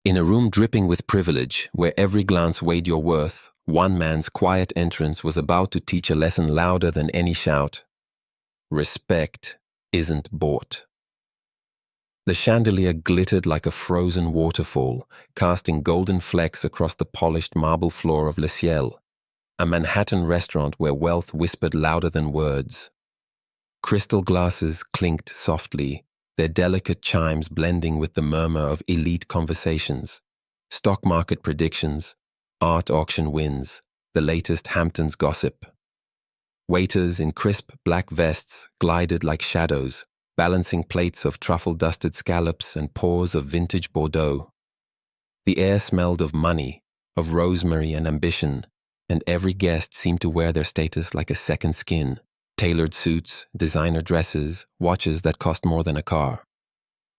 In a room dripping with privilege, where every glance weighed your worth, one man's quiet entrance was about to teach a lesson louder than any shout. Respect isn't bought. The chandelier glittered like a frozen waterfall, casting golden flecks across the polished marble floor of Le Ciel, a Manhattan restaurant where wealth whispered louder than words. Crystal glasses clinked softly, their delicate chimes blending with the murmur of elite conversations. Stock market predictions, art auction wins, the latest Hamptons gossip. Waiters in crisp black vests glided like shadows, balancing plates of truffle-dusted scallops and pours of vintage Bordeaux. The air smelled of money, of rosemary and ambition, and every guest seemed to wear their status like a second skin. Tailored suits, designer dresses, watches that cost more than a car.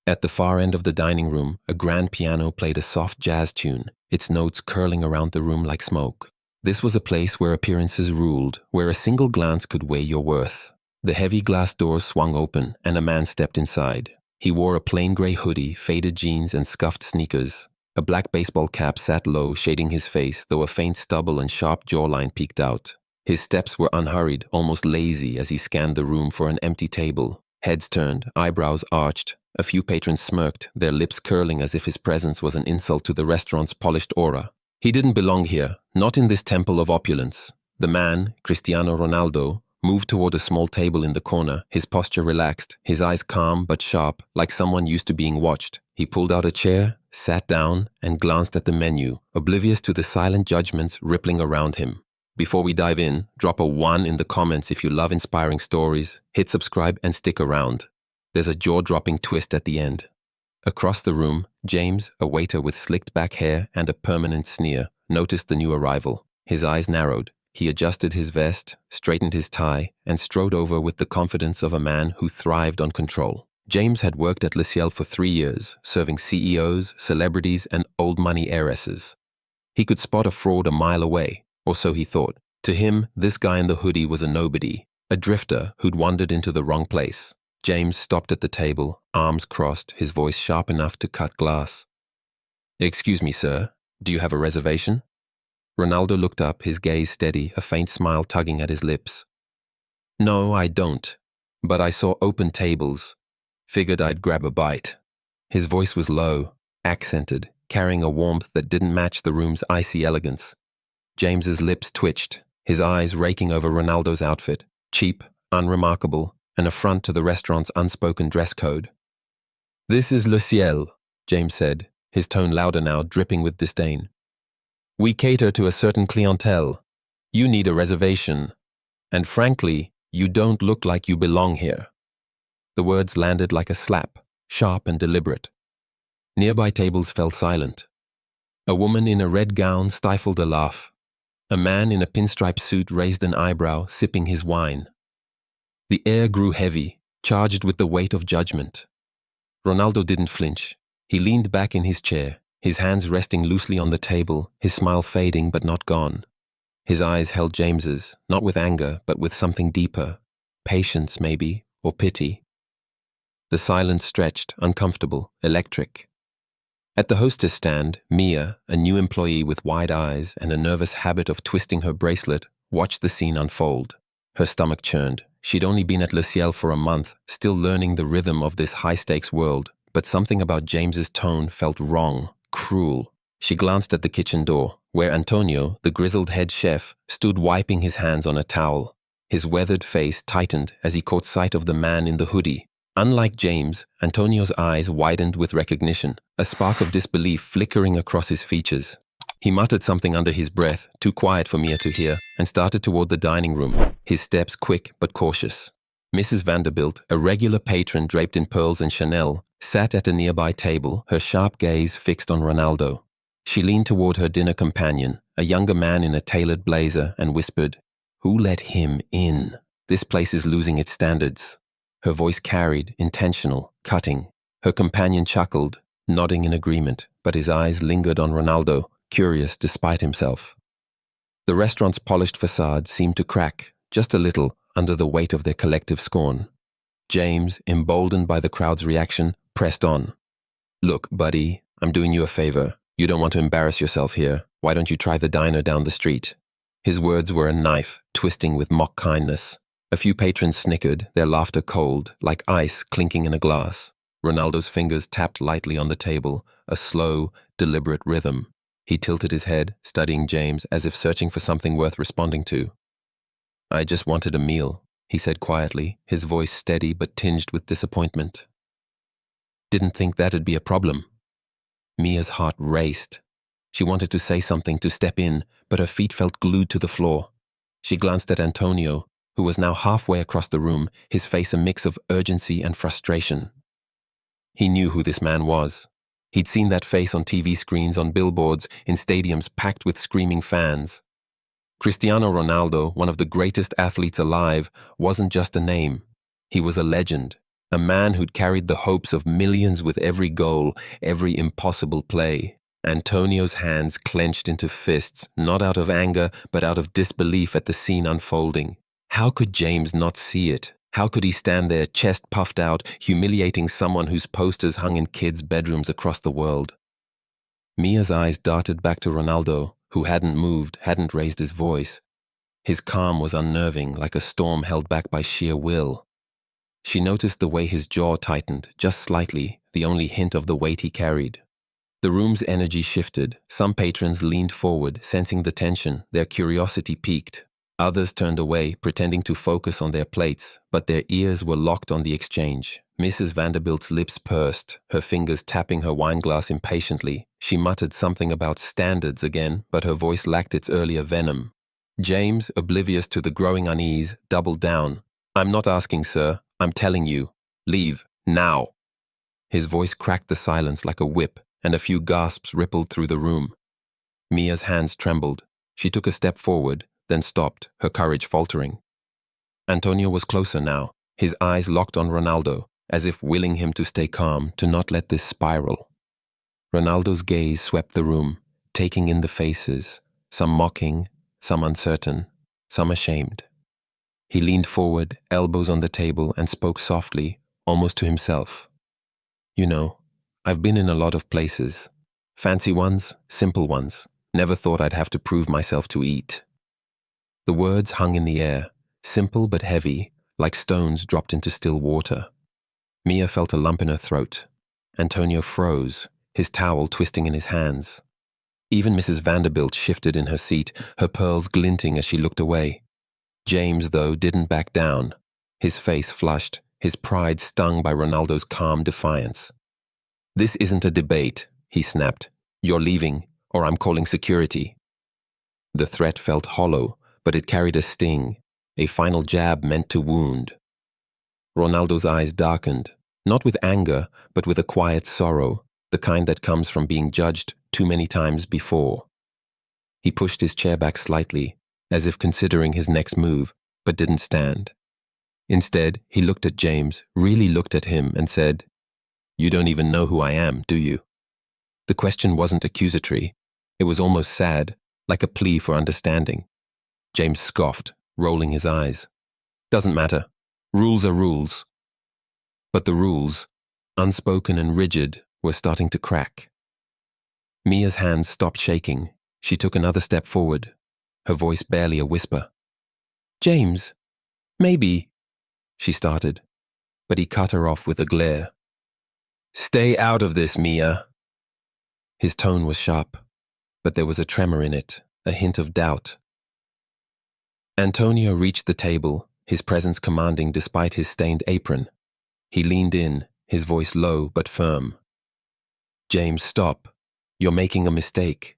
At the far end of the dining room, a grand piano played a soft jazz tune, its notes curling around the room like smoke. This was a place where appearances ruled, where a single glance could weigh your worth. The heavy glass doors swung open, and a man stepped inside. He wore a plain gray hoodie, faded jeans, and scuffed sneakers. A black baseball cap sat low, shading his face, though a faint stubble and sharp jawline peeked out. His steps were unhurried, almost lazy, as he scanned the room for an empty table. Heads turned, eyebrows arched. A few patrons smirked, their lips curling as if his presence was an insult to the restaurant's polished aura. He didn't belong here, not in this temple of opulence. The man, Cristiano Ronaldo, moved toward a small table in the corner, his posture relaxed, his eyes calm but sharp, like someone used to being watched. He pulled out a chair, sat down, and glanced at the menu, oblivious to the silent judgments rippling around him. Before we dive in, drop a 1 in the comments if you love inspiring stories, hit subscribe and stick around. There's a jaw-dropping twist at the end. Across the room, James, a waiter with slicked back hair and a permanent sneer, noticed the new arrival. His eyes narrowed. He adjusted his vest, straightened his tie, and strode over with the confidence of a man who thrived on control. James had worked at Le Ciel for 3 years, serving CEOs, celebrities, and old money heiresses. He could spot a fraud a mile away. Or so he thought. To him, this guy in the hoodie was a nobody, a drifter who'd wandered into the wrong place. James stopped at the table, arms crossed, his voice sharp enough to cut glass. "Excuse me, sir, do you have a reservation?" Ronaldo looked up, his gaze steady, a faint smile tugging at his lips. "No, I don't, but I saw open tables. Figured I'd grab a bite." His voice was low, accented, carrying a warmth that didn't match the room's icy elegance. James's lips twitched, his eyes raking over Ronaldo's outfit, cheap, unremarkable, an affront to the restaurant's unspoken dress code. "This is Le Ciel," James said, his tone louder now, dripping with disdain. "We cater to a certain clientele. You need a reservation. And frankly, you don't look like you belong here." The words landed like a slap, sharp and deliberate. Nearby tables fell silent. A woman in a red gown stifled a laugh. A man in a pinstripe suit raised an eyebrow, sipping his wine. The air grew heavy, charged with the weight of judgment. Ronaldo didn't flinch. He leaned back in his chair, his hands resting loosely on the table, his smile fading but not gone. His eyes held James's, not with anger, but with something deeper. Patience, maybe, or pity. The silence stretched, uncomfortable, electric. At the hostess stand, Mia, a new employee with wide eyes and a nervous habit of twisting her bracelet, watched the scene unfold. Her stomach churned. She'd only been at Le Ciel for a month, still learning the rhythm of this high-stakes world, but something about James's tone felt wrong, cruel. She glanced at the kitchen door, where Antonio, the grizzled head chef, stood wiping his hands on a towel. His weathered face tightened as he caught sight of the man in the hoodie. Unlike James, Antonio's eyes widened with recognition, a spark of disbelief flickering across his features. He muttered something under his breath, too quiet for Mia to hear, and started toward the dining room, his steps quick but cautious. Mrs. Vanderbilt, a regular patron draped in pearls and Chanel, sat at a nearby table, her sharp gaze fixed on Ronaldo. She leaned toward her dinner companion, a younger man in a tailored blazer, and whispered, "Who let him in? This place is losing its standards." Her voice carried, intentional, cutting. Her companion chuckled, nodding in agreement, but his eyes lingered on Ronaldo, curious despite himself. The restaurant's polished facade seemed to crack, just a little, under the weight of their collective scorn. James, emboldened by the crowd's reaction, pressed on. "Look, buddy, I'm doing you a favor. You don't want to embarrass yourself here. Why don't you try the diner down the street? His words were a knife, twisting with mock kindness. A few patrons snickered, their laughter cold, like ice clinking in a glass. Ronaldo's fingers tapped lightly on the table, a slow, deliberate rhythm. He tilted his head, studying James as if searching for something worth responding to. I just wanted a meal, he said quietly, his voice steady but tinged with disappointment. Didn't think that'd be a problem. Mia's heart raced. She wanted to say something, to step in, but her feet felt glued to the floor. She glanced at Antonio, who was now halfway across the room, his face a mix of urgency and frustration. He knew who this man was. He'd seen that face on TV screens, on billboards, in stadiums packed with screaming fans. Cristiano Ronaldo, one of the greatest athletes alive, wasn't just a name. He was a legend, a man who'd carried the hopes of millions with every goal, every impossible play. Antonio's hands clenched into fists, not out of anger, but out of disbelief at the scene unfolding. How could James not see it? How could he stand there, chest puffed out, humiliating someone whose posters hung in kids' bedrooms across the world? Mia's eyes darted back to Ronaldo, who hadn't moved, hadn't raised his voice. His calm was unnerving, like a storm held back by sheer will. She noticed the way his jaw tightened, just slightly, the only hint of the weight he carried. The room's energy shifted. Some patrons leaned forward, sensing the tension, their curiosity piqued. Others turned away, pretending to focus on their plates, but their ears were locked on the exchange. Mrs. Vanderbilt's lips pursed, her fingers tapping her wineglass impatiently. She muttered something about standards again, but her voice lacked its earlier venom. James, oblivious to the growing unease, doubled down. I'm not asking, sir. I'm telling you. Leave. Now. His voice cracked the silence like a whip, and a few gasps rippled through the room. Mia's hands trembled. She took a step forward, then stopped, her courage faltering. Antonio was closer now, his eyes locked on Ronaldo, as if willing him to stay calm, to not let this spiral. Ronaldo's gaze swept the room, taking in the faces, some mocking, some uncertain, some ashamed. He leaned forward, elbows on the table, and spoke softly, almost to himself. You know, I've been in a lot of places. Fancy ones, simple ones. Never thought I'd have to prove myself to eat. The words hung in the air, simple but heavy, like stones dropped into still water. Mia felt a lump in her throat. Antonio froze, his towel twisting in his hands. Even Mrs. Vanderbilt shifted in her seat, her pearls glinting as she looked away. James, though, didn't back down. His face flushed, his pride stung by Ronaldo's calm defiance. This isn't a debate, he snapped. You're leaving, or I'm calling security. The threat felt hollow, but it carried a sting, a final jab meant to wound. Ronaldo's eyes darkened, not with anger, but with a quiet sorrow, the kind that comes from being judged too many times before. He pushed his chair back slightly, as if considering his next move, but didn't stand. Instead, he looked at James, really looked at him, and said, You don't even know who I am, do you? The question wasn't accusatory. It was almost sad, like a plea for understanding. James scoffed, rolling his eyes. Doesn't matter. Rules are rules. But the rules, unspoken and rigid, were starting to crack. Mia's hands stopped shaking. She took another step forward, her voice barely a whisper. James, maybe, she started, but he cut her off with a glare. Stay out of this, Mia. His tone was sharp, but there was a tremor in it, a hint of doubt. Antonio reached the table, his presence commanding despite his stained apron. He leaned in, his voice low but firm. James, stop. You're making a mistake.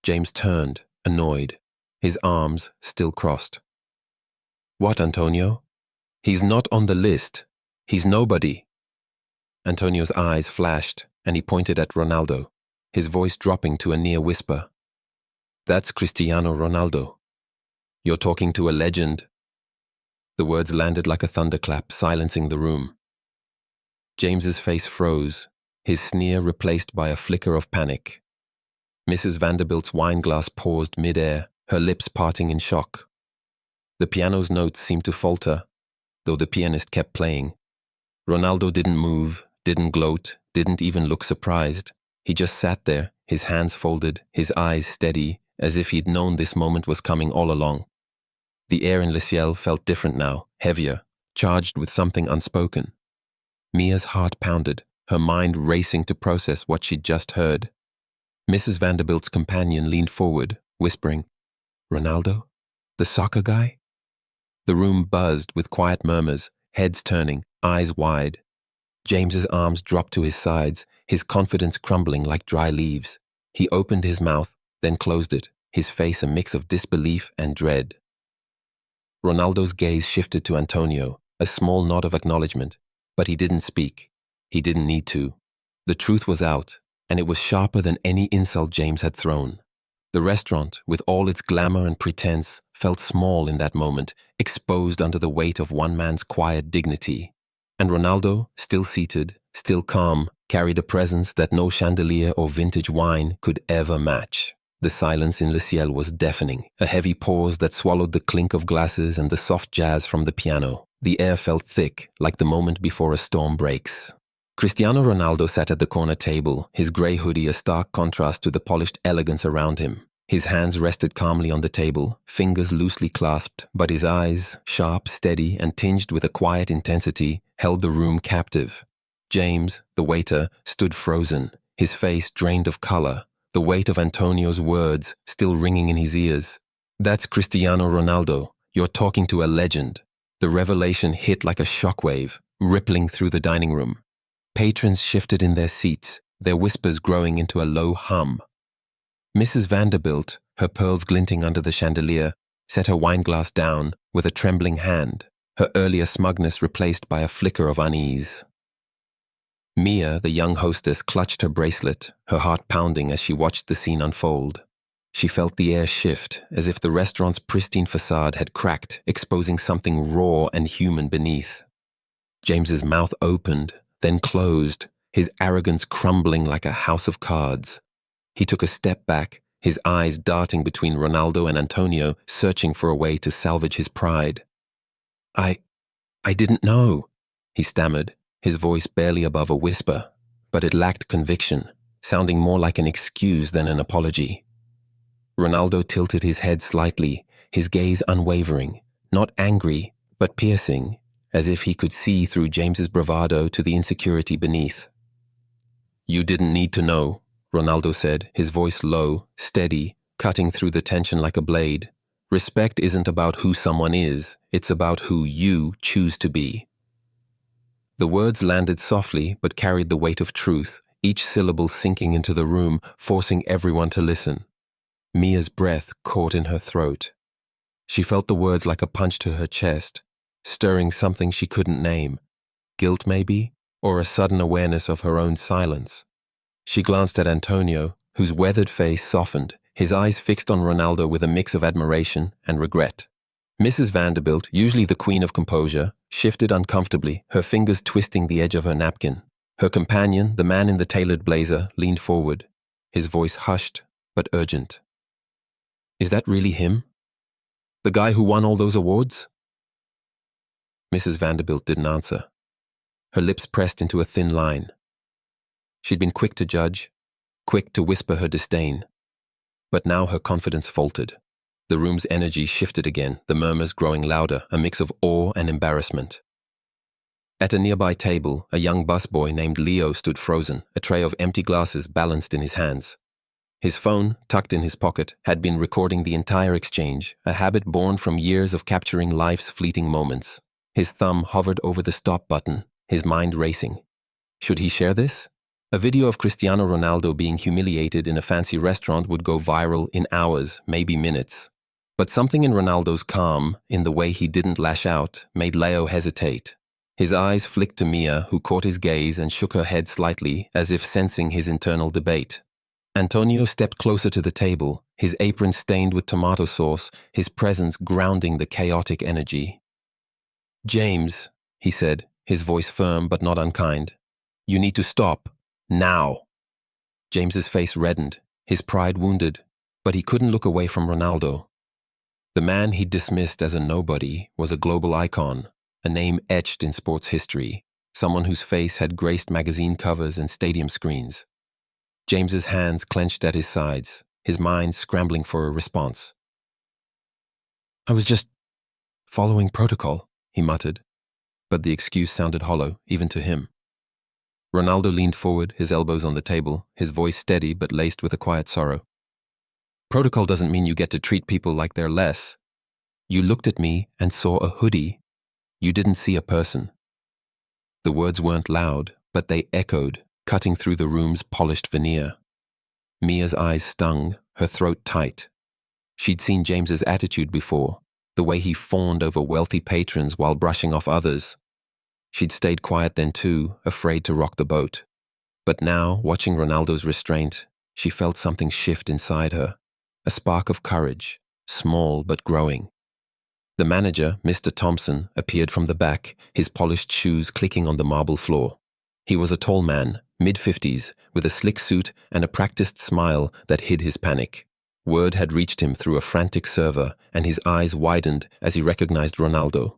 James turned, annoyed, his arms still crossed. What, Antonio? He's not on the list. He's nobody. Antonio's eyes flashed, and he pointed at Ronaldo, his voice dropping to a near whisper. That's Cristiano Ronaldo. You're talking to a legend. The words landed like a thunderclap, silencing the room. James's face froze, his sneer replaced by a flicker of panic. Mrs. Vanderbilt's wineglass paused mid-air, her lips parting in shock. The piano's notes seemed to falter, though the pianist kept playing. Ronaldo didn't move, didn't gloat, didn't even look surprised. He just sat there, his hands folded, his eyes steady, as if he'd known this moment was coming all along. The air in Le Ciel felt different now, heavier, charged with something unspoken. Mia's heart pounded, her mind racing to process what she'd just heard. Mrs. Vanderbilt's companion leaned forward, whispering, "Ronaldo? The soccer guy?" The room buzzed with quiet murmurs, heads turning, eyes wide. James's arms dropped to his sides, his confidence crumbling like dry leaves. He opened his mouth, then closed it, his face a mix of disbelief and dread. Ronaldo's gaze shifted to Antonio, a small nod of acknowledgement, but he didn't speak. He didn't need to. The truth was out, and it was sharper than any insult James had thrown. The restaurant, with all its glamour and pretense, felt small in that moment, exposed under the weight of one man's quiet dignity. And Ronaldo, still seated, still calm, carried a presence that no chandelier or vintage wine could ever match. The silence in Le Ciel was deafening, a heavy pause that swallowed the clink of glasses and the soft jazz from the piano. The air felt thick, like the moment before a storm breaks. Cristiano Ronaldo sat at the corner table, his grey hoodie a stark contrast to the polished elegance around him. His hands rested calmly on the table, fingers loosely clasped, but his eyes, sharp, steady, and tinged with a quiet intensity, held the room captive. James, the waiter, stood frozen, his face drained of colour, the weight of Antonio's words still ringing in his ears. "That's Cristiano Ronaldo. You're talking to a legend." The revelation hit like a shockwave, rippling through the dining room. Patrons shifted in their seats, their whispers growing into a low hum. Mrs. Vanderbilt, her pearls glinting under the chandelier, set her wineglass down with a trembling hand, her earlier smugness replaced by a flicker of unease. Mia, the young hostess, clutched her bracelet, her heart pounding as she watched the scene unfold. She felt the air shift, as if the restaurant's pristine facade had cracked, exposing something raw and human beneath. James's mouth opened, then closed, his arrogance crumbling like a house of cards. He took a step back, his eyes darting between Ronaldo and Antonio, searching for a way to salvage his pride. I didn't know," he stammered, his voice barely above a whisper, but it lacked conviction, sounding more like an excuse than an apology. Ronaldo tilted his head slightly, his gaze unwavering, not angry, but piercing, as if he could see through James's bravado to the insecurity beneath. "You didn't need to know," Ronaldo said, his voice low, steady, cutting through the tension like a blade. "Respect isn't about who someone is, it's about who you choose to be." The words landed softly but carried the weight of truth, each syllable sinking into the room, forcing everyone to listen. Mia's breath caught in her throat. She felt the words like a punch to her chest, stirring something she couldn't name. Guilt, maybe, or a sudden awareness of her own silence. She glanced at Antonio, whose weathered face softened, his eyes fixed on Ronaldo with a mix of admiration and regret. Mrs. Vanderbilt, usually the queen of composure, shifted uncomfortably, her fingers twisting the edge of her napkin. Her companion, the man in the tailored blazer, leaned forward, his voice hushed but urgent. "Is that really him? The guy who won all those awards?" Mrs. Vanderbilt didn't answer. Her lips pressed into a thin line. She'd been quick to judge, quick to whisper her disdain. But now her confidence faltered. The room's energy shifted again, the murmurs growing louder, a mix of awe and embarrassment. At a nearby table, a young busboy named Leo stood frozen, a tray of empty glasses balanced in his hands. His phone, tucked in his pocket, had been recording the entire exchange, a habit born from years of capturing life's fleeting moments. His thumb hovered over the stop button, his mind racing. Should he share this? A video of Cristiano Ronaldo being humiliated in a fancy restaurant would go viral in hours, maybe minutes. But something in Ronaldo's calm, in the way he didn't lash out, made Leo hesitate. His eyes flicked to Mia, who caught his gaze and shook her head slightly, as if sensing his internal debate. Antonio stepped closer to the table, his apron stained with tomato sauce, his presence grounding the chaotic energy. "James," he said, his voice firm but not unkind, "you need to stop. Now." James's face reddened, his pride wounded, but he couldn't look away from Ronaldo. The man he'd dismissed as a nobody was a global icon, a name etched in sports history, someone whose face had graced magazine covers and stadium screens. James's hands clenched at his sides, his mind scrambling for a response. "I was just following protocol," he muttered, but the excuse sounded hollow, even to him. Ronaldo leaned forward, his elbows on the table, his voice steady but laced with a quiet sorrow. "Protocol doesn't mean you get to treat people like they're less. You looked at me and saw a hoodie. You didn't see a person." The words weren't loud, but they echoed, cutting through the room's polished veneer. Mia's eyes stung, her throat tight. She'd seen James's attitude before, the way he fawned over wealthy patrons while brushing off others. She'd stayed quiet then too, afraid to rock the boat. But now, watching Ronaldo's restraint, she felt something shift inside her, a spark of courage, small but growing. The manager, Mr. Thompson, appeared from the back, his polished shoes clicking on the marble floor. He was a tall man, mid-50s, with a slick suit and a practiced smile that hid his panic. Word had reached him through a frantic server, and his eyes widened as he recognized Ronaldo.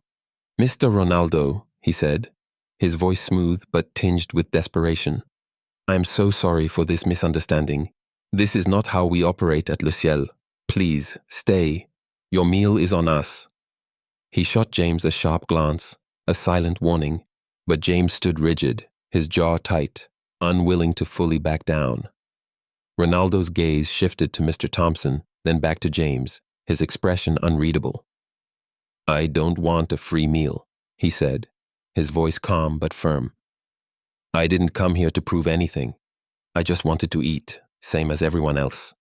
"Mr. Ronaldo," he said, his voice smooth but tinged with desperation. "I am so sorry for this misunderstanding. This is not how we operate at Le Ciel. Please, stay. Your meal is on us." He shot James a sharp glance, a silent warning, but James stood rigid, his jaw tight, unwilling to fully back down. Ronaldo's gaze shifted to Mr. Thompson, then back to James, his expression unreadable. "I don't want a free meal," he said, his voice calm but firm. "I didn't come here to prove anything. I just wanted to eat, same as everyone else."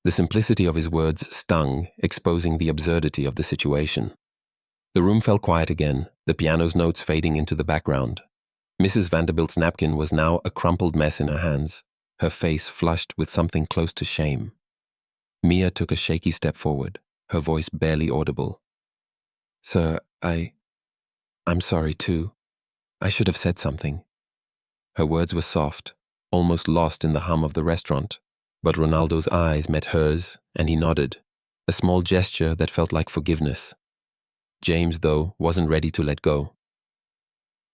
The simplicity of his words stung, exposing the absurdity of the situation. The room fell quiet again, the piano's notes fading into the background. Mrs. Vanderbilt's napkin was now a crumpled mess in her hands, her face flushed with something close to shame. Mia took a shaky step forward, her voice barely audible. "Sir, I'm sorry too. I should have said something." Her words were soft, almost lost in the hum of the restaurant, but Ronaldo's eyes met hers, and he nodded, a small gesture that felt like forgiveness. James, though, wasn't ready to let go.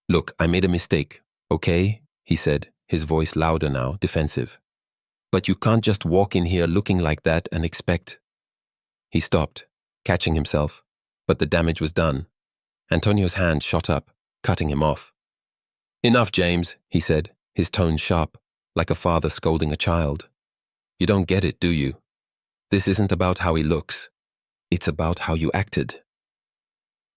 "Look, I made a mistake, okay?" he said, his voice louder now, defensive. "But you can't just walk in here looking like that and expect—" He stopped, catching himself, but the damage was done. Antonio's hand shot up, cutting him off. "Enough, James," he said, his tone sharp, like a father scolding a child. "You don't get it, do you? This isn't about how he looks. It's about how you acted."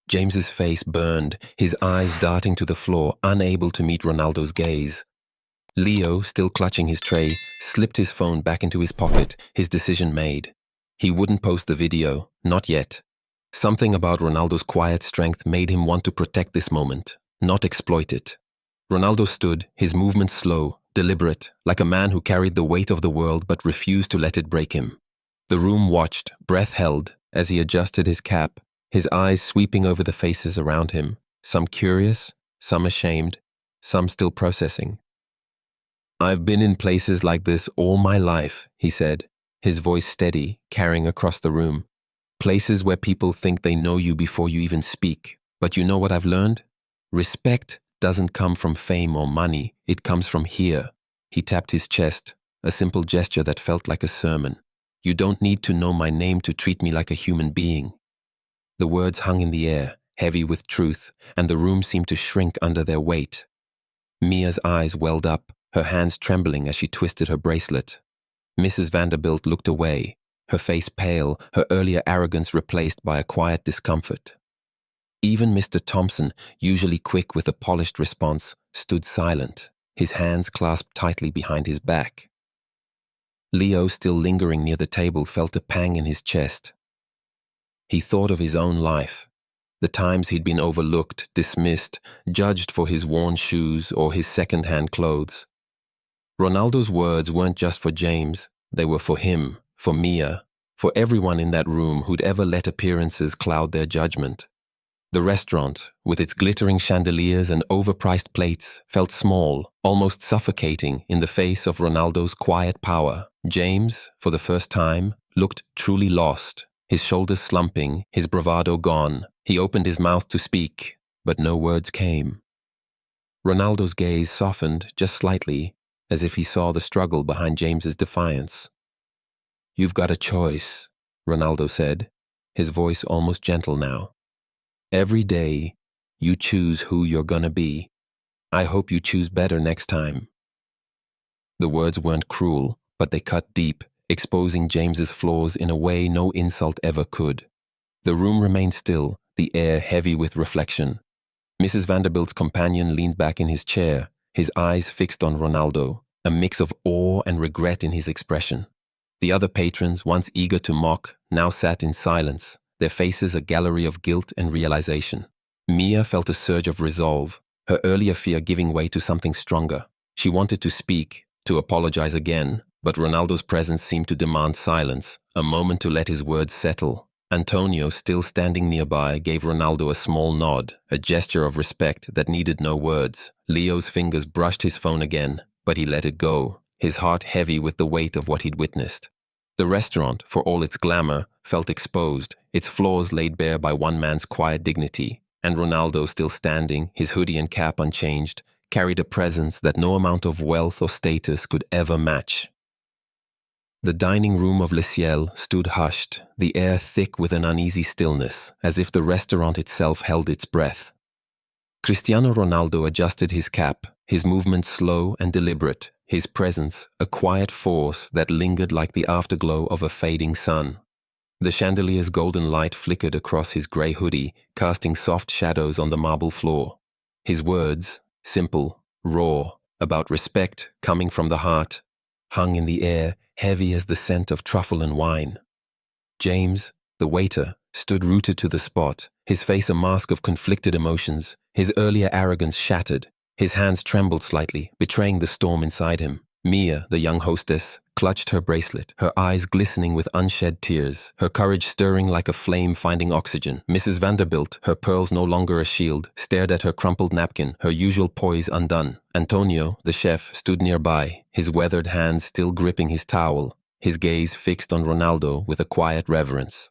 James's face burned, his eyes darting to the floor, unable to meet Ronaldo's gaze. Leo, still clutching his tray, slipped his phone back into his pocket, his decision made. He wouldn't post the video, not yet. Something about Ronaldo's quiet strength made him want to protect this moment, not exploit it. Ronaldo stood, his movements slow, deliberate, like a man who carried the weight of the world but refused to let it break him. The room watched, breath held, as he adjusted his cap, his eyes sweeping over the faces around him, some curious, some ashamed, some still processing. "I've been in places like this all my life," he said, his voice steady, carrying across the room. "Places where people think they know you before you even speak. But you know what I've learned? Respect doesn't come from fame or money, it comes from here." He tapped his chest, a simple gesture that felt like a sermon. "You don't need to know my name to treat me like a human being." The words hung in the air, heavy with truth, and the room seemed to shrink under their weight. Mia's eyes welled up, her hands trembling as she twisted her bracelet. Mrs. Vanderbilt looked away, her face pale, her earlier arrogance replaced by a quiet discomfort. Even Mr. Thompson, usually quick with a polished response, stood silent, his hands clasped tightly behind his back. Leo, still lingering near the table, felt a pang in his chest. He thought of his own life, the times he'd been overlooked, dismissed, judged for his worn shoes or his second-hand clothes. Ronaldo's words weren't just for James, they were for him, for Mia, for everyone in that room who'd ever let appearances cloud their judgment. The restaurant, with its glittering chandeliers and overpriced plates, felt small, almost suffocating in the face of Ronaldo's quiet power. James, for the first time, looked truly lost, his shoulders slumping, his bravado gone. He opened his mouth to speak, but no words came. Ronaldo's gaze softened just slightly, as if he saw the struggle behind James's defiance. "You've got a choice," Ronaldo said, his voice almost gentle now. "Every day, you choose who you're gonna be. I hope you choose better next time." The words weren't cruel, but they cut deep, exposing James's flaws in a way no insult ever could. The room remained still, the air heavy with reflection. Mrs. Vanderbilt's companion leaned back in his chair, his eyes fixed on Ronaldo, a mix of awe and regret in his expression. The other patrons, once eager to mock, now sat in silence, their faces a gallery of guilt and realization. Mia felt a surge of resolve, her earlier fear giving way to something stronger. She wanted to speak, to apologize again, but Ronaldo's presence seemed to demand silence, a moment to let his words settle. Antonio, still standing nearby, gave Ronaldo a small nod, a gesture of respect that needed no words. Leo's fingers brushed his phone again, but he let it go, his heart heavy with the weight of what he'd witnessed. The restaurant, for all its glamour, felt exposed, its flaws laid bare by one man's quiet dignity, and Ronaldo, still standing, his hoodie and cap unchanged, carried a presence that no amount of wealth or status could ever match. The dining room of Le Ciel stood hushed, the air thick with an uneasy stillness, as if the restaurant itself held its breath. Cristiano Ronaldo adjusted his cap, his movements slow and deliberate, his presence a quiet force that lingered like the afterglow of a fading sun. The chandelier's golden light flickered across his grey hoodie, casting soft shadows on the marble floor. His words, simple, raw, about respect coming from the heart, hung in the air, heavy as the scent of truffle and wine. James, the waiter, stood rooted to the spot, his face a mask of conflicted emotions, his earlier arrogance shattered. His hands trembled slightly, betraying the storm inside him. Mia, the young hostess, clutched her bracelet, her eyes glistening with unshed tears, her courage stirring like a flame finding oxygen. Mrs. Vanderbilt, her pearls no longer a shield, stared at her crumpled napkin, her usual poise undone. Antonio, the chef, stood nearby, his weathered hands still gripping his towel, his gaze fixed on Ronaldo with a quiet reverence.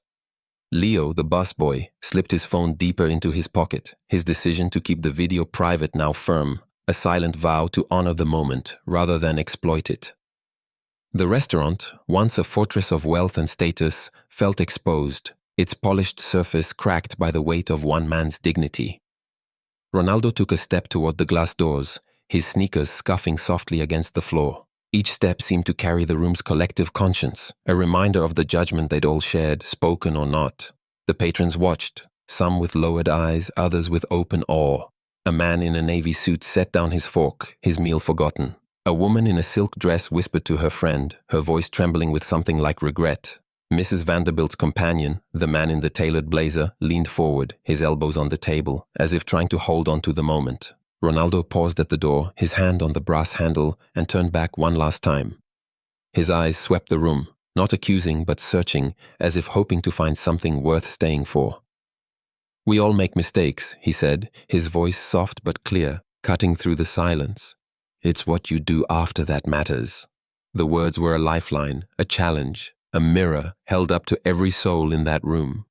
Leo, the busboy, slipped his phone deeper into his pocket, his decision to keep the video private now firm, a silent vow to honor the moment rather than exploit it. The restaurant, once a fortress of wealth and status, felt exposed, its polished surface cracked by the weight of one man's dignity. Ronaldo took a step toward the glass doors, his sneakers scuffing softly against the floor. Each step seemed to carry the room's collective conscience, a reminder of the judgment they'd all shared, spoken or not. The patrons watched, some with lowered eyes, others with open awe. A man in a navy suit set down his fork, his meal forgotten. A woman in a silk dress whispered to her friend, her voice trembling with something like regret. Mrs. Vanderbilt's companion, the man in the tailored blazer, leaned forward, his elbows on the table, as if trying to hold on to the moment. Ronaldo paused at the door, his hand on the brass handle, and turned back one last time. His eyes swept the room, not accusing but searching, as if hoping to find something worth staying for. "We all make mistakes," he said, his voice soft but clear, cutting through the silence. "It's what you do after that matters." The words were a lifeline, a challenge, a mirror held up to every soul in that room.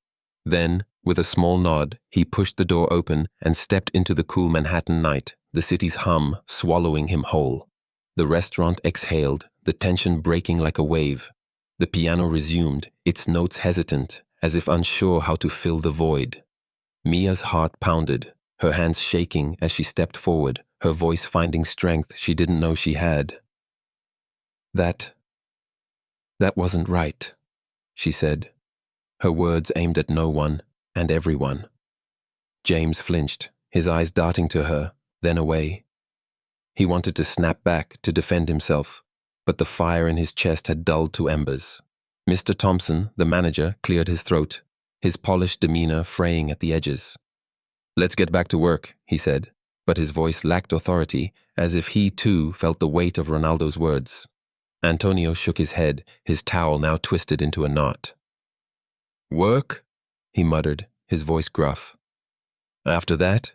Then, with a small nod, he pushed the door open and stepped into the cool Manhattan night, the city's hum swallowing him whole. The restaurant exhaled, the tension breaking like a wave. The piano resumed, its notes hesitant, as if unsure how to fill the void. Mia's heart pounded, her hands shaking as she stepped forward, her voice finding strength she didn't know she had. That wasn't right," she said, her words aimed at no one and everyone. James flinched, his eyes darting to her, then away. He wanted to snap back, to defend himself, but the fire in his chest had dulled to embers. Mr. Thompson, the manager, cleared his throat, his polished demeanor fraying at the edges. "Let's get back to work," he said, but his voice lacked authority, as if he too felt the weight of Ronaldo's words. Antonio shook his head, his towel now twisted into a knot. "Work?" he muttered, his voice gruff. "After that,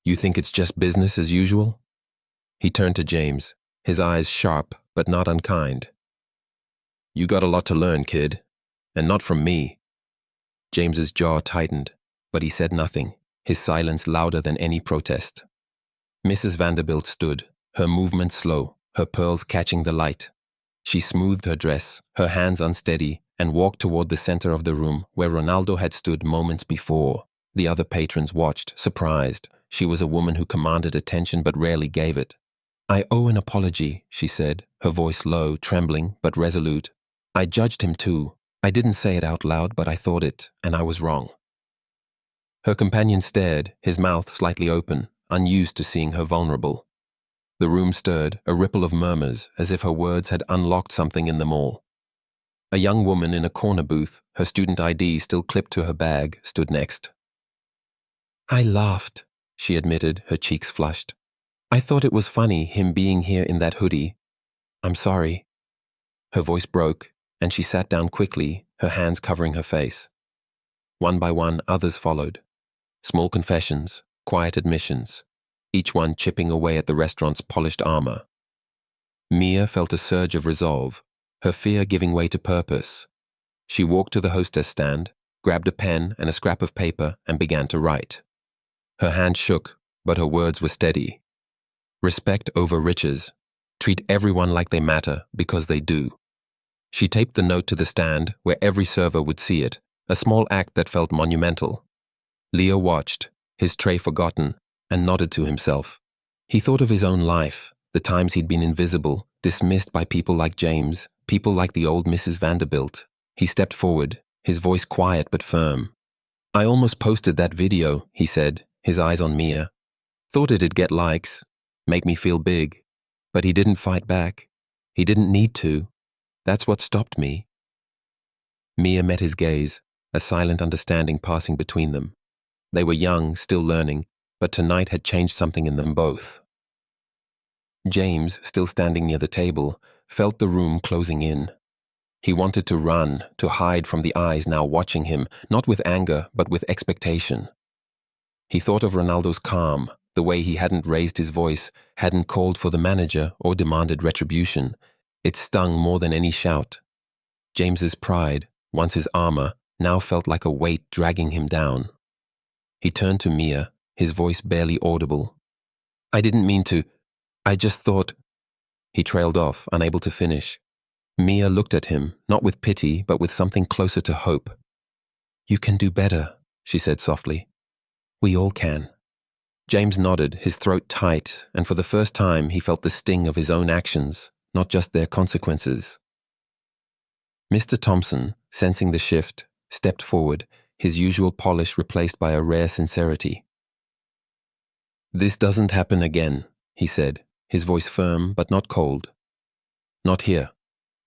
you think it's just business as usual?" He turned to James, his eyes sharp but not unkind. "You got a lot to learn, kid, and not from me." James's jaw tightened, but he said nothing, his silence louder than any protest. Mrs. Vanderbilt stood, her movement slow, her pearls catching the light. She smoothed her dress, her hands unsteady, and walked toward the center of the room where Ronaldo had stood moments before. The other patrons watched, surprised. She was a woman who commanded attention but rarely gave it. "I owe an apology," she said, her voice low, trembling, but resolute. "I judged him too. I didn't say it out loud, but I thought it, and I was wrong." Her companion stared, his mouth slightly open, unused to seeing her vulnerable. The room stirred, a ripple of murmurs, as if her words had unlocked something in them all. A young woman in a corner booth, her student ID still clipped to her bag, stood next. "I laughed," she admitted, her cheeks flushed. "I thought it was funny, him being here in that hoodie. I'm sorry." Her voice broke, and she sat down quickly, her hands covering her face. One by one, others followed. Small confessions, quiet admissions, each one chipping away at the restaurant's polished armor. Mia felt a surge of resolve, her fear giving way to purpose. She walked to the hostess stand, grabbed a pen and a scrap of paper, and began to write. Her hand shook, but her words were steady. Respect over riches. Treat everyone like they matter, because they do. She taped the note to the stand, where every server would see it, a small act that felt monumental. Leo watched, his tray forgotten, and nodded to himself. He thought of his own life, the times he'd been invisible, dismissed by people like James, people like the old Mrs. Vanderbilt. He stepped forward, his voice quiet but firm. "I almost posted that video," he said, his eyes on Mia. "Thought it'd get likes, make me feel big. But he didn't fight back. He didn't need to. That's what stopped me." Mia met his gaze, a silent understanding passing between them. They were young, still learning, but tonight had changed something in them both. James, still standing near the table, felt the room closing in. He wanted to run, to hide from the eyes now watching him, not with anger, but with expectation. He thought of Ronaldo's calm, the way he hadn't raised his voice, hadn't called for the manager or demanded retribution. It stung more than any shout. James's pride, once his armor, now felt like a weight dragging him down. He turned to Mia, his voice barely audible. "I didn't mean to. I just thought—" He trailed off, unable to finish. Mia looked at him, not with pity, but with something closer to hope. "You can do better," she said softly. "We all can." James nodded, his throat tight, and for the first time he felt the sting of his own actions, not just their consequences. Mr. Thompson, sensing the shift, stepped forward, his usual polish replaced by a rare sincerity. "This doesn't happen again," he said, his voice firm but not cold. "Not here.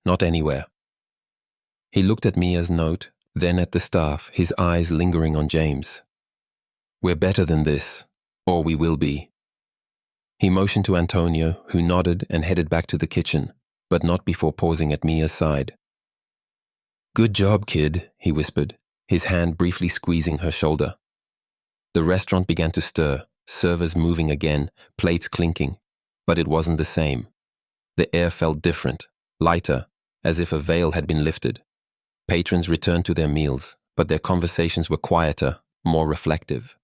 Not anywhere." He looked at Mia's note, then at the staff, his eyes lingering on James. "We're better than this, or we will be." He motioned to Antonio, who nodded and headed back to the kitchen, but not before pausing at Mia's side. "Good job, kid," he whispered, his hand briefly squeezing her shoulder. The restaurant began to stir, servers moving again, plates clinking, but it wasn't the same. The air felt different, lighter, as if a veil had been lifted. Patrons returned to their meals, but their conversations were quieter, more reflective.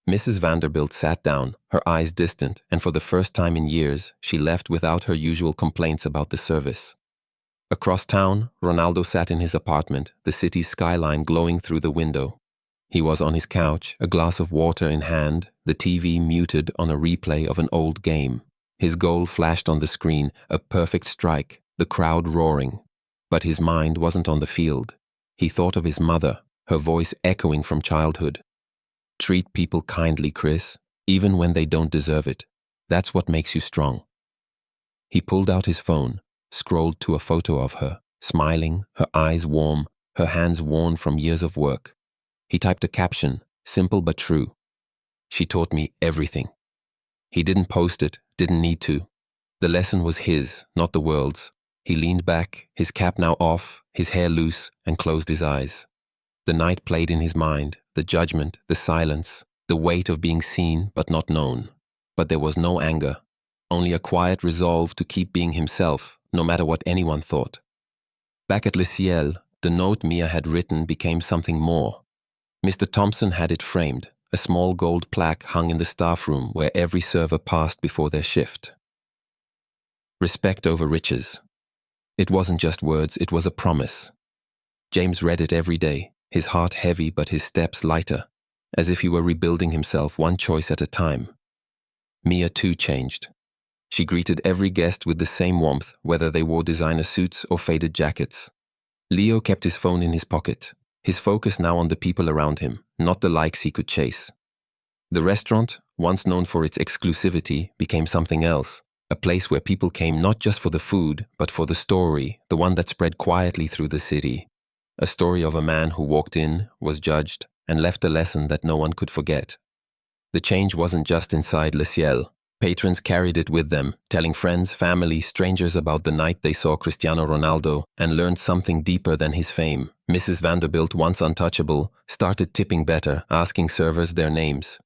Mrs. Vanderbilt sat down, her eyes distant, and for the first time in years, she left without her usual complaints about the service. Across town, Ronaldo sat in his apartment, the city's skyline glowing through the window. He was on his couch, a glass of water in hand, the TV muted on a replay of an old game. His goal flashed on the screen, a perfect strike, the crowd roaring. But his mind wasn't on the field. He thought of his mother, her voice echoing from childhood. "Treat people kindly, Chris, even when they don't deserve it. That's what makes you strong." He pulled out his phone, scrolled to a photo of her, smiling, her eyes warm, her hands worn from years of work. He typed a caption, simple but true. "She taught me everything." He didn't post it, didn't need to. The lesson was his, not the world's. He leaned back, his cap now off, his hair loose, and closed his eyes. The night played in his mind, the judgment, the silence, the weight of being seen but not known. But there was no anger, only a quiet resolve to keep being himself, no matter what anyone thought. Back at Le Ciel, the note Mia had written became something more. Mr. Thompson had it framed, a small gold plaque hung in the staff room where every server passed before their shift. Respect over riches. It wasn't just words, it was a promise. James read it every day, his heart heavy but his steps lighter, as if he were rebuilding himself one choice at a time. Mia too changed. She greeted every guest with the same warmth, whether they wore designer suits or faded jackets. Leo kept his phone in his pocket, his focus now on the people around him, not the likes he could chase. The restaurant, once known for its exclusivity, became something else, a place where people came not just for the food, but for the story, the one that spread quietly through the city. A story of a man who walked in, was judged, and left a lesson that no one could forget. The change wasn't just inside Le Ciel. Patrons carried it with them, telling friends, family, strangers about the night they saw Cristiano Ronaldo and learned something deeper than his fame. Mrs. Vanderbilt, once untouchable, started tipping better, asking servers their names.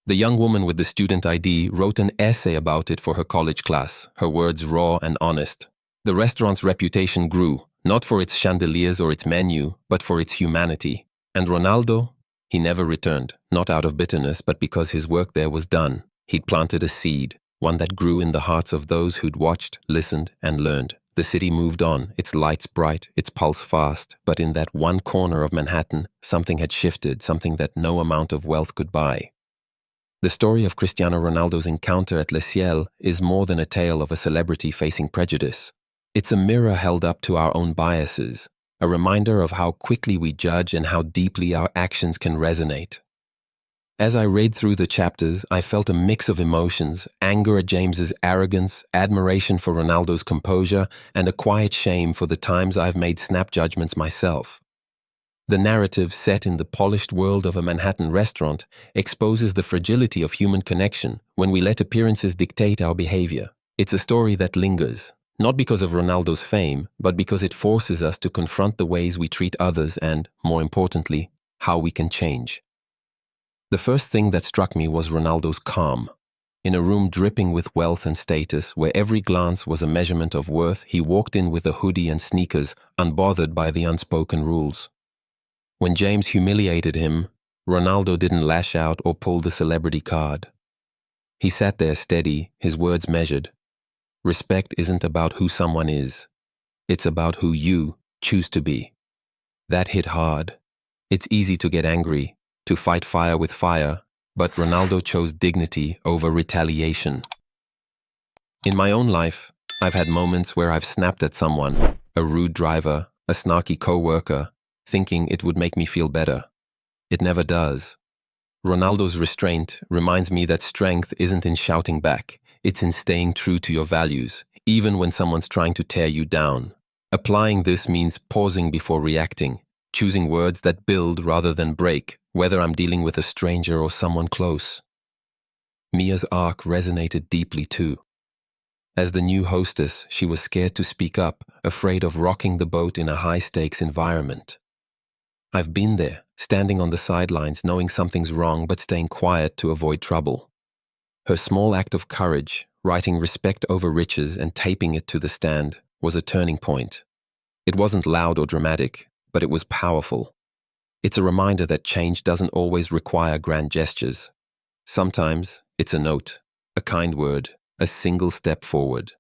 The young woman with the student ID wrote an essay about it for her college class, her words raw and honest. The restaurant's reputation grew, not for its chandeliers or its menu, but for its humanity. And Ronaldo? He never returned, not out of bitterness, but because his work there was done. He'd planted a seed, one that grew in the hearts of those who'd watched, listened, and learned. The city moved on, its lights bright, its pulse fast, but in that one corner of Manhattan, something had shifted, something that no amount of wealth could buy. The story of Cristiano Ronaldo's encounter at Le Ciel is more than a tale of a celebrity facing prejudice. It's a mirror held up to our own biases, a reminder of how quickly we judge and how deeply our actions can resonate. As I read through the chapters, I felt a mix of emotions, anger at James's arrogance, admiration for Ronaldo's composure, and a quiet shame for the times I've made snap judgments myself. The narrative, set in the polished world of a Manhattan restaurant, exposes the fragility of human connection when we let appearances dictate our behavior. It's a story that lingers, not because of Ronaldo's fame, but because it forces us to confront the ways we treat others and, more importantly, how we can change. The first thing that struck me was Ronaldo's calm. In a room dripping with wealth and status, where every glance was a measurement of worth, he walked in with a hoodie and sneakers, unbothered by the unspoken rules. When James humiliated him, Ronaldo didn't lash out or pull the celebrity card. He sat there steady, his words measured. Respect isn't about who someone is. It's about who you choose to be. That hit hard. It's easy to get angry, to fight fire with fire, but Ronaldo chose dignity over retaliation. In my own life, I've had moments where I've snapped at someone, a rude driver, a snarky coworker, thinking it would make me feel better. It never does. Ronaldo's restraint reminds me that strength isn't in shouting back, it's in staying true to your values, even when someone's trying to tear you down. Applying this means pausing before reacting, choosing words that build rather than break, whether I'm dealing with a stranger or someone close. Mia's arc resonated deeply too. As the new hostess, she was scared to speak up, afraid of rocking the boat in a high-stakes environment. I've been there, standing on the sidelines, knowing something's wrong but staying quiet to avoid trouble. Her small act of courage, writing respect over riches and taping it to the stand, was a turning point. It wasn't loud or dramatic, but it was powerful. It's a reminder that change doesn't always require grand gestures. Sometimes it's a note, a kind word, a single step forward.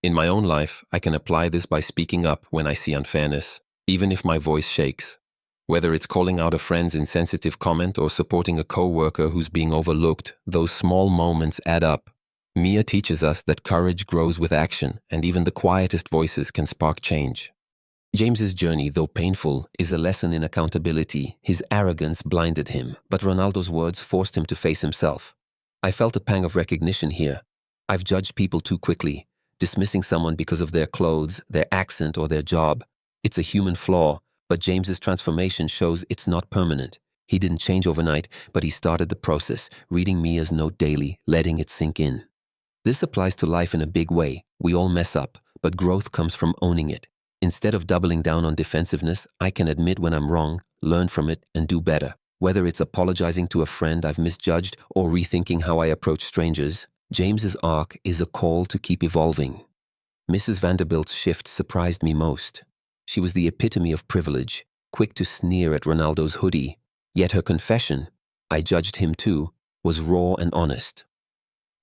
In my own life, I can apply this by speaking up when I see unfairness, even if my voice shakes. Whether it's calling out a friend's insensitive comment or supporting a coworker who's being overlooked, those small moments add up. Mia teaches us that courage grows with action, and even the quietest voices can spark change. James's journey, though painful, is a lesson in accountability. His arrogance blinded him, but Ronaldo's words forced him to face himself. I felt a pang of recognition here. I've judged people too quickly, dismissing someone because of their clothes, their accent, or their job. It's a human flaw, but James's transformation shows it's not permanent. He didn't change overnight, but he started the process, reading Mia's note daily, letting it sink in. This applies to life in a big way. We all mess up, but growth comes from owning it. Instead of doubling down on defensiveness, I can admit when I'm wrong, learn from it, and do better. Whether it's apologizing to a friend I've misjudged or rethinking how I approach strangers, James's arc is a call to keep evolving. Mrs. Vanderbilt's shift surprised me most. She was the epitome of privilege, quick to sneer at Ronaldo's hoodie, yet her confession, I judged him too, was raw and honest.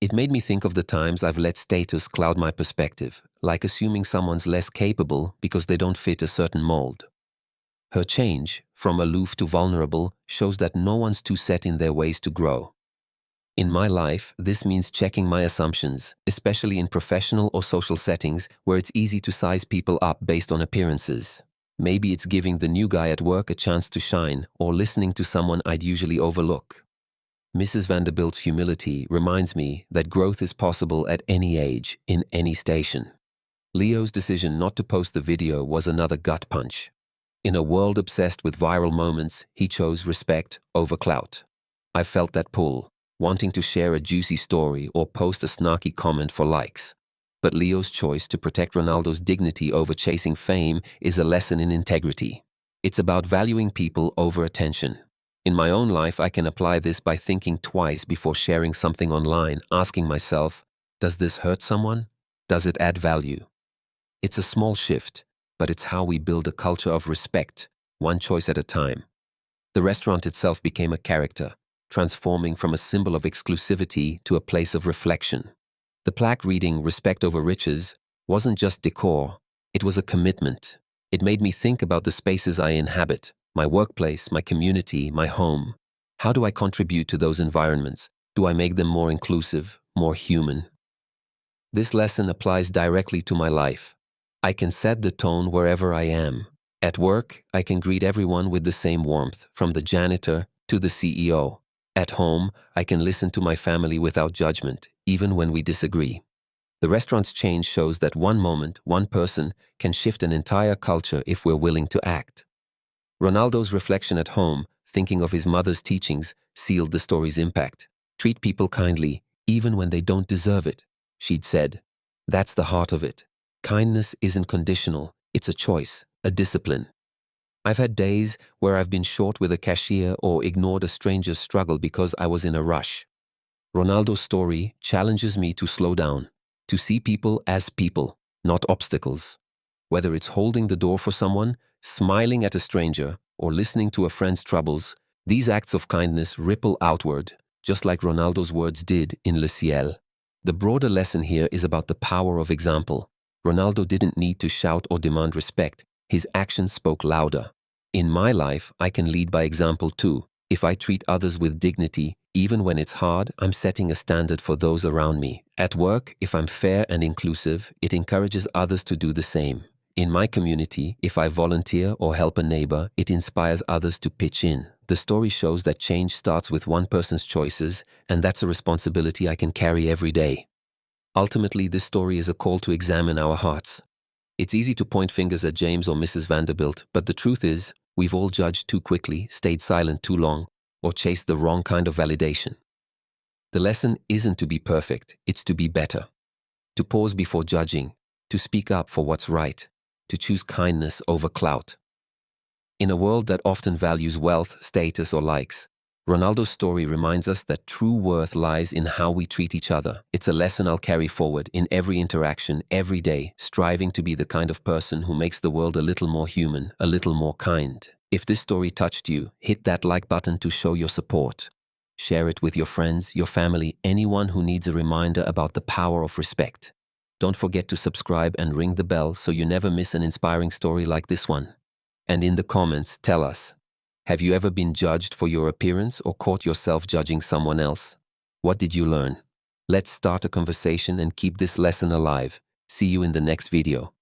It made me think of the times I've let status cloud my perspective, like assuming someone's less capable because they don't fit a certain mold. Her change, from aloof to vulnerable, shows that no one's too set in their ways to grow. In my life, this means checking my assumptions, especially in professional or social settings where it's easy to size people up based on appearances. Maybe it's giving the new guy at work a chance to shine, or listening to someone I'd usually overlook. Mrs. Vanderbilt's humility reminds me that growth is possible at any age, in any station. Leo's decision not to post the video was another gut punch. In a world obsessed with viral moments, he chose respect over clout. I felt that pull, wanting to share a juicy story or post a snarky comment for likes. But Leo's choice to protect Ronaldo's dignity over chasing fame is a lesson in integrity. It's about valuing people over attention. In my own life, I can apply this by thinking twice before sharing something online, asking myself, does this hurt someone? Does it add value? It's a small shift, but it's how we build a culture of respect, one choice at a time. The restaurant itself became a character, transforming from a symbol of exclusivity to a place of reflection. The plaque reading "Respect over Riches" wasn't just decor, it was a commitment. It made me think about the spaces I inhabit, my workplace, my community, my home. How do I contribute to those environments? Do I make them more inclusive, more human? This lesson applies directly to my life. I can set the tone wherever I am. At work, I can greet everyone with the same warmth, from the janitor to the CEO. At home, I can listen to my family without judgment, even when we disagree. The restaurant's change shows that one moment, one person, can shift an entire culture if we're willing to act. Ronaldo's reflection at home, thinking of his mother's teachings, sealed the story's impact. Treat people kindly, even when they don't deserve it, she'd said. That's the heart of it. Kindness isn't conditional, it's a choice, a discipline. I've had days where I've been short with a cashier or ignored a stranger's struggle because I was in a rush. Ronaldo's story challenges me to slow down, to see people as people, not obstacles. Whether it's holding the door for someone, smiling at a stranger, or listening to a friend's troubles, these acts of kindness ripple outward, just like Ronaldo's words did in Le Ciel. The broader lesson here is about the power of example. Ronaldo didn't need to shout or demand respect. His actions spoke louder. In my life, I can lead by example too. If I treat others with dignity, even when it's hard, I'm setting a standard for those around me. At work, if I'm fair and inclusive, it encourages others to do the same. In my community, if I volunteer or help a neighbor, it inspires others to pitch in. The story shows that change starts with one person's choices, and that's a responsibility I can carry every day. Ultimately, this story is a call to examine our hearts. It's easy to point fingers at James or Mrs. Vanderbilt, but the truth is, we've all judged too quickly, stayed silent too long, or chased the wrong kind of validation. The lesson isn't to be perfect, it's to be better. To pause before judging, to speak up for what's right, to choose kindness over clout. In a world that often values wealth, status, or likes, Ronaldo's story reminds us that true worth lies in how we treat each other. It's a lesson I'll carry forward in every interaction, every day, striving to be the kind of person who makes the world a little more human, a little more kind. If this story touched you, hit that like button to show your support. Share it with your friends, your family, anyone who needs a reminder about the power of respect. Don't forget to subscribe and ring the bell so you never miss an inspiring story like this one. And in the comments, tell us, have you ever been judged for your appearance or caught yourself judging someone else? What did you learn? Let's start a conversation and keep this lesson alive. See you in the next video.